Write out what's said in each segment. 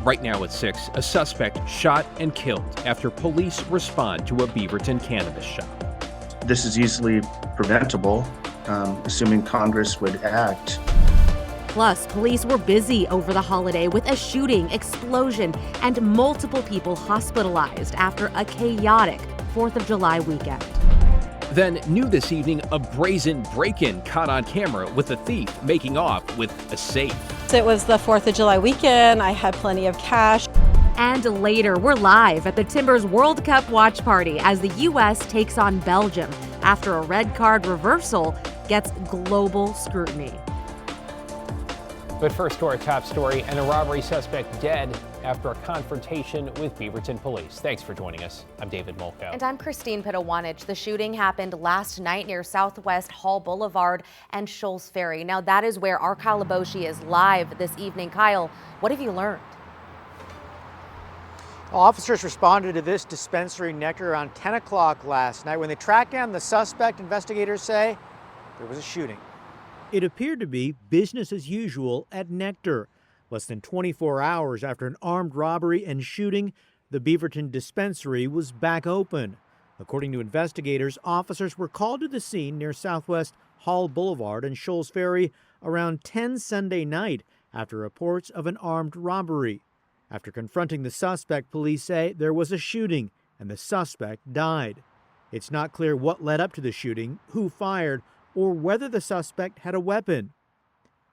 Right now at 6, a suspect shot and killed after police respond to a Beaverton cannabis shop. This is easily preventable, assuming Congress would act. Plus, police were busy over the holiday with a shooting, explosion, and multiple people hospitalized after a chaotic 4th of July weekend. Then, new this evening, a brazen break-in caught on camera with a thief making off with a safe. It was the 4th of July weekend. I had plenty of cash. And later, we're live at the Timbers World Cup watch party as the U.S. takes on Belgium after a red card reversal gets global scrutiny. But first to our top story, and a robbery suspect dead after a confrontation with Beaverton police. Thanks for joining us. I'm David Molko. And I'm Christine Pitawanich. The shooting happened last night near Southwest Hall Boulevard and Shoals Ferry. Now that is where our Kyle Aboshi is live this evening. Kyle, what have you learned? Officers responded to this dispensary nectar around 10 o'clock last night. When they tracked down the suspect, investigators say there was a shooting. It appeared to be business as usual at Nectar. Less than 24 hours after an armed robbery and shooting, the Beaverton dispensary was back open. According to investigators, officers were called to the scene near Southwest Hall Boulevard and Shoals Ferry around 10 Sunday night after reports of an armed robbery. After confronting the suspect, police say there was a shooting and the suspect died. It's not clear what led up to the shooting, who fired, or whether the suspect had a weapon.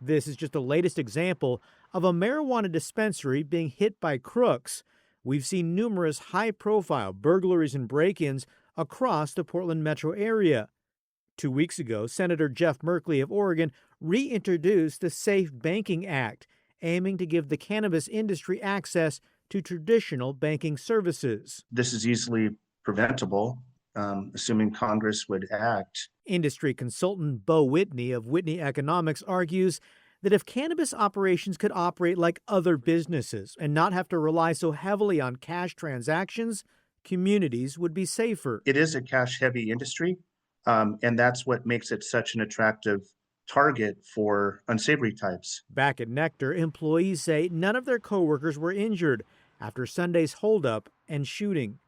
This is just the latest example of a marijuana dispensary being hit by crooks. We've seen numerous high-profile burglaries and break-ins across the Portland metro area. 2 weeks ago, Senator Jeff Merkley of Oregon reintroduced the Safe Banking Act, aiming to give the cannabis industry access to traditional banking services. This is easily preventable, assuming Congress would act. Industry consultant Bo Whitney of Whitney Economics argues that if cannabis operations could operate like other businesses and not have to rely so heavily on cash transactions, communities would be safer. It is a cash-heavy industry, and that's what makes it such an attractive target for unsavory types. Back at Nectar, employees say none of their coworkers were injured after Sunday's holdup and shooting.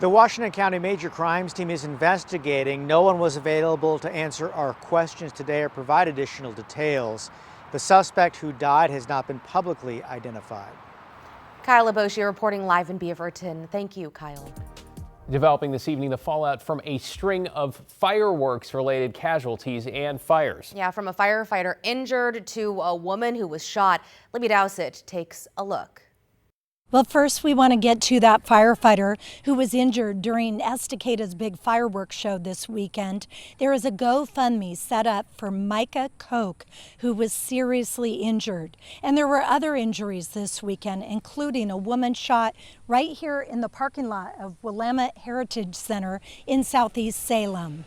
The Washington County Major Crimes Team is investigating. No one was available to answer our questions today or provide additional details. The suspect who died has not been publicly identified. Kyle Aboshi reporting live in Beaverton. Thank you, Kyle. Developing this evening, the fallout from a string of fireworks-related casualties and fires. Yeah, from a firefighter injured to a woman who was shot. Libby Dowsett takes a look. Well, first we want to get to that firefighter who was injured during Estacade's big fireworks show this weekend. There is a GoFundMe set up for Micah Koch, who was seriously injured. And there were other injuries this weekend, including a woman shot right here in the parking lot of Willamette Heritage Center in Southeast Salem.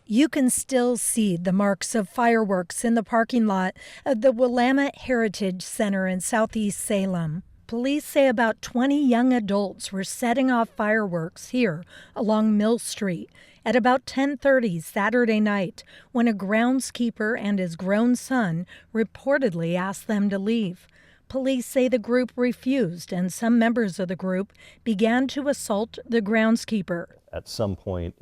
You can still see the marks of fireworks in the parking lot of the Willamette Heritage Center in Southeast Salem. Police say about 20 young adults were setting off fireworks here along Mill Street at about 10:30 Saturday night when a groundskeeper and his grown son reportedly asked them to leave. Police say the group refused, and some members of the group began to assault the groundskeeper. At some point,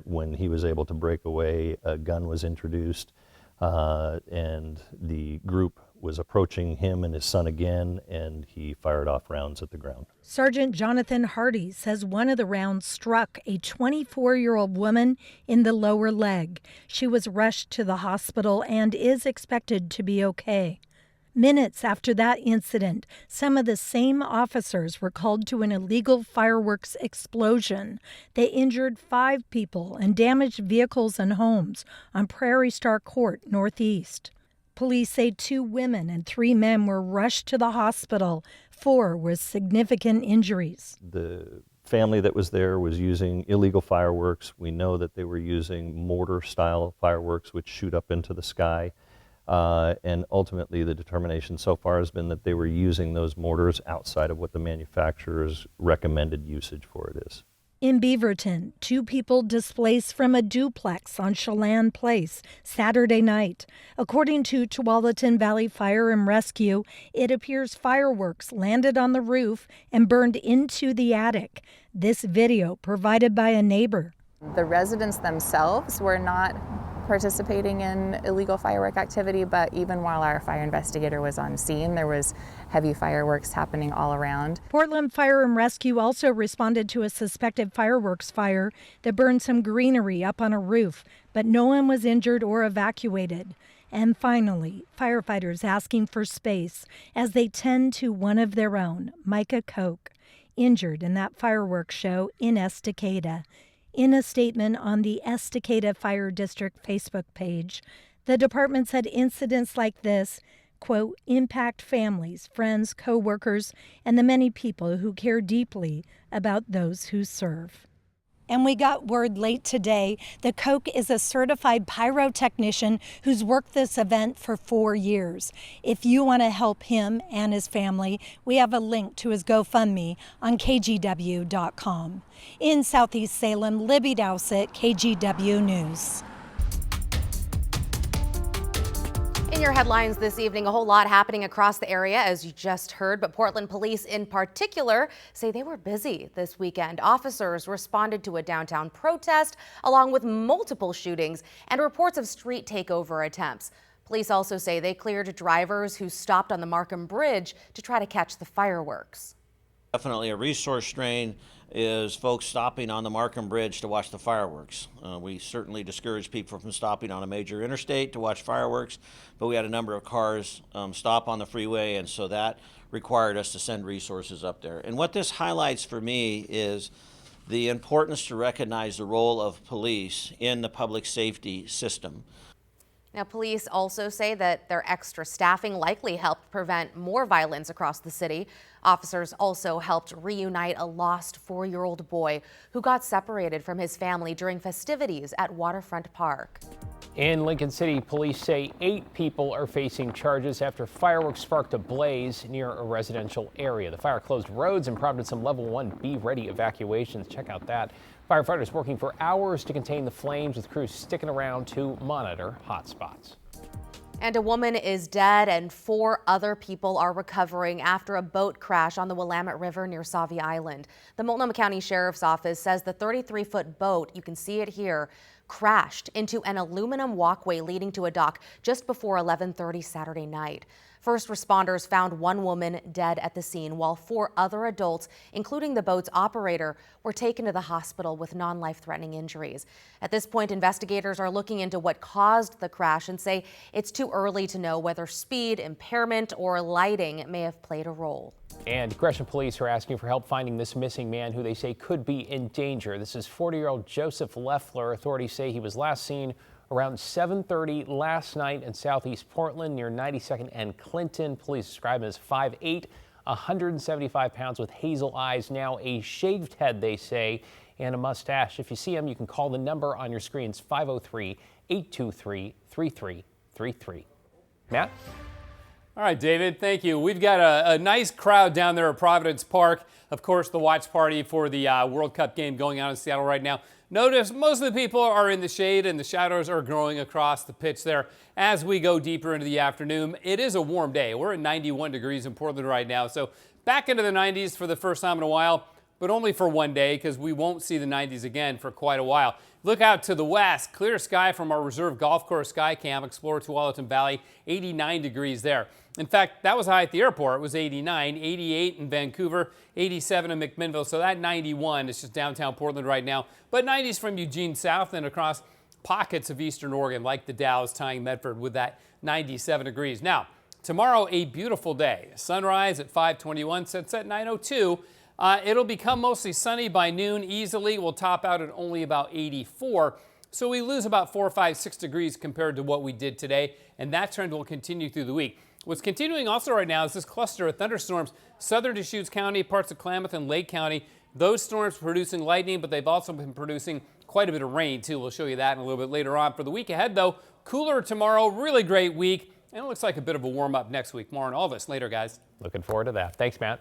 when he was able to break away, a gun was introduced, and the group was approaching him and his son again, and he fired off rounds at the ground. Sergeant Jonathan Hardy says one of the rounds struck a 24-year-old woman in the lower leg. She was rushed to the hospital and is expected to be okay. Minutes after that incident, some of the same officers were called to an illegal fireworks explosion. They injured 5 people and damaged vehicles and homes on Prairie Star Court Northeast. Police say 2 women and 3 men were rushed to the hospital, 4 with significant injuries. The family that was there was using illegal fireworks. We know that they were using mortar-style fireworks, which shoot up into the sky. And ultimately, the determination so far has been that they were using those mortars outside of what the manufacturer's recommended usage for it is. In Beaverton, 2 people displaced from a duplex on Chelan Place Saturday night. According to Tualatin Valley Fire and Rescue, it appears fireworks landed on the roof and burned into the attic. This video provided by a neighbor. The residents themselves were not participating in illegal firework activity, but even while our fire investigator was on scene, there was heavy fireworks happening all around. Portland Fire and Rescue also responded to a suspected fireworks fire that burned some greenery up on a roof, but no one was injured or evacuated. And finally, firefighters asking for space as they tend to one of their own, Micah Koch, injured in that fireworks show in Estacada. In a statement on the Estacada Fire District Facebook page, the department said incidents like this, quote, impact families, friends, co-workers, and the many people who care deeply about those who serve. And we got word late today that Koch is a certified pyrotechnician who's worked this event for 4 years. If you want to help him and his family, we have a link to his GoFundMe on KGW.com. In Southeast Salem, Libby Dowsett, KGW News. In your headlines this evening, a whole lot happening across the area, as you just heard, but Portland police in particular say they were busy this weekend. Officers responded to a downtown protest, along with multiple shootings and reports of street takeover attempts. Police also say they cleared drivers who stopped on the Markham Bridge to try to catch the fireworks. Definitely a resource strain is folks stopping on the Markham Bridge to watch the fireworks. We certainly discourage people from stopping on a major interstate to watch fireworks, but we had a number of cars stop on the freeway, and so that required us to send resources up there. And what this highlights for me is the importance to recognize the role of police in the public safety system. Now, police also say that their extra staffing likely helped prevent more violence across the city. Officers also helped reunite a lost 4-year-old boy who got separated from his family during festivities at Waterfront Park. In Lincoln City, police say 8 people are facing charges after fireworks sparked a blaze near a residential area. The fire closed roads and prompted some level 1 be-ready evacuations. Check out that. Firefighters working for hours to contain the flames, with crews sticking around to monitor hotspots. And a woman is dead and 4 other people are recovering after a boat crash on the Willamette River near Sauvie Island. The Multnomah County Sheriff's Office says the 33-foot boat, you can see it here, crashed into an aluminum walkway leading to a dock just before 11:30 Saturday night. First responders found 1 woman dead at the scene, while 4 other adults, including the boat's operator, were taken to the hospital with non-life-threatening injuries. At this point, investigators are looking into what caused the crash and say it's too early to know whether speed, impairment, or lighting may have played a role. And Gresham police are asking for help finding this missing man who they say could be in danger. This is 40-year-old Joseph Leffler. Authorities say he was last seen around 7:30 last night in southeast Portland near 92nd and Clinton. Police describe him as 5'8", 175 pounds with hazel eyes, now a shaved head, they say, and a mustache. If you see him, you can call the number on your screens, 503-823-3333. Matt? All right, David, thank you. We've got a nice crowd down there at Providence Park. Of course, the watch party for the World Cup game going on in Seattle right now. Notice most of the people are in the shade and the shadows are growing across the pitch there as we go deeper into the afternoon. It is a warm day. We're at 91 degrees in Portland right now, so back into the 90s for the first time in a while, but only for one day because we won't see the 90s again for quite a while. Look out to the west. Clear sky from our reserve golf course sky cam. Explore Tualatin Valley, 89 degrees there. In fact, that was high at the airport. It was 89, 88 in Vancouver, 87 in McMinnville. So that 91 is just downtown Portland right now. But 90s from Eugene south and across pockets of eastern Oregon, like the Dalles, tying Medford with that 97 degrees. Now, tomorrow, a beautiful day. Sunrise at 5:21, sunset 9:02. It'll become mostly sunny by noon easily. We'll top out at only about 84. So we lose about 4, 5, 6 degrees compared to what we did today. And that trend will continue through the week. What's continuing also right now is this cluster of thunderstorms, southern Deschutes County, parts of Klamath and Lake County. Those storms producing lightning, but they've also been producing quite a bit of rain, too. We'll show you that in a little bit later on. For the week ahead, though, cooler tomorrow, really great week. And it looks like a bit of a warm-up next week. More on all this later, guys. Looking forward to that. Thanks, Matt.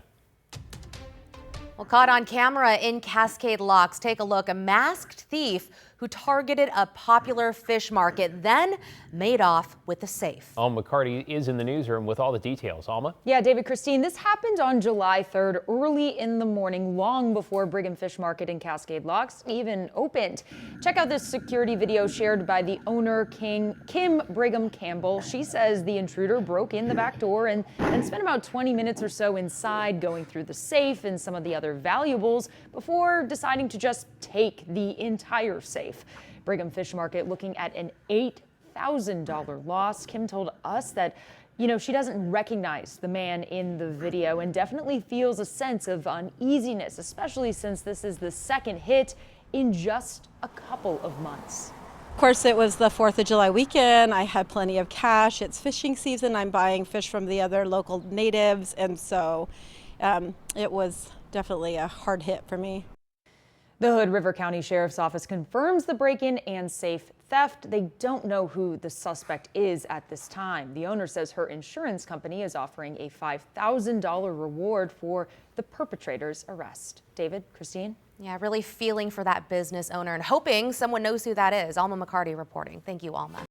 Well, caught on camera in Cascade Locks. Take a look. A masked thief who targeted a popular fish market, then made off with the safe. Alma McCarty is in the newsroom with all the details. Alma? Yeah, David, Christine, this happened on July 3rd, early in the morning, long before Brigham Fish Market in Cascade Locks even opened. Check out this security video shared by the owner, Kim Brigham Campbell. She says the intruder broke in the back door and spent about 20 minutes or so inside, going through the safe and some of the other valuables before deciding to just take the entire safe. Brigham Fish Market looking at an $8,000 loss. Kim told us that, she doesn't recognize the man in the video and definitely feels a sense of uneasiness, especially since this is the second hit in just a couple of months. Of course, it was the 4th of July weekend. I had plenty of cash. It's fishing season. I'm buying fish from the other local natives, and so it was definitely a hard hit for me. The Hood River County Sheriff's Office confirms the break-in and safe theft. They don't know who the suspect is at this time. The owner says her insurance company is offering a $5,000 reward for the perpetrator's arrest. David, Christine? Yeah, really feeling for that business owner and hoping someone knows who that is. Alma McCarty reporting. Thank you, Alma.